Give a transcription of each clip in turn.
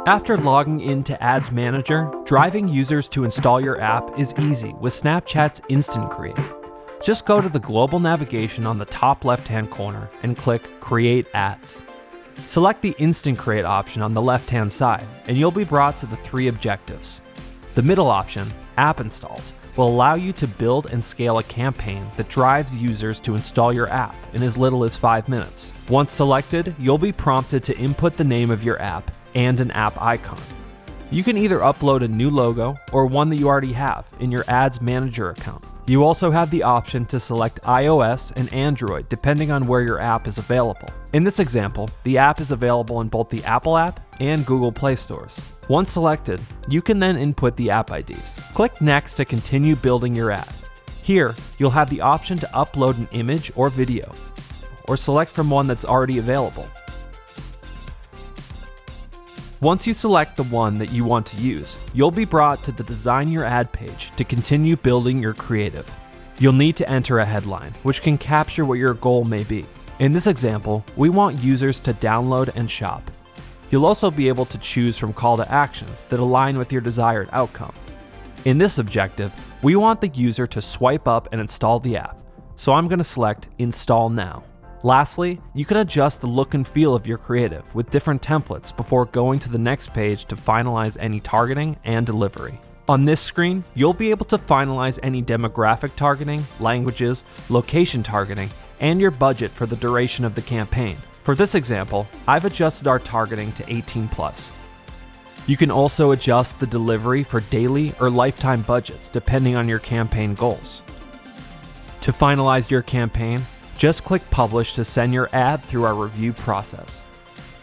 After logging into Ads Manager, driving users to install your app is easy with Snapchat's Instant Create. Just go to the global navigation on the top left-hand corner and click Create Ads. Select the Instant Create option on the left-hand side, and you'll be brought to the three objectives. The middle option, App Installs, will allow you to build and scale a campaign that drives users to install your app in as little as 5 minutes. Once selected, you'll be prompted to input the name of your app and an app icon. You can either upload a new logo or one that you already have in your Ads Manager account. You also have the option to select iOS and Android depending on where your app is available. In this example, the app is available in both the Apple app and Google Play stores. Once selected, you can then input the app IDs. Click Next to continue building your app. Here, you'll have the option to upload an image or video, or select from one that's already available. Once you select the one that you want to use, you'll be brought to the Design Your Ad page to continue building your creative. You'll need to enter a headline, which can capture what your goal may be. In this example, we want users to download and shop. You'll also be able to choose from call to actions that align with your desired outcome. In this objective, we want the user to swipe up and install the app, so I'm going to select Install Now. Lastly, you can adjust the look and feel of your creative with different templates before going to the next page to finalize any targeting and delivery. On this screen, you'll be able to finalize any demographic targeting, languages, location targeting, and your budget for the duration of the campaign. For this example, I've adjusted our targeting to 18+. You can also adjust the delivery for daily or lifetime budgets depending on your campaign goals. To finalize your campaign, just click Publish to send your ad through our review process.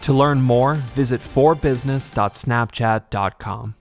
To learn more, visit forbusiness.snapchat.com.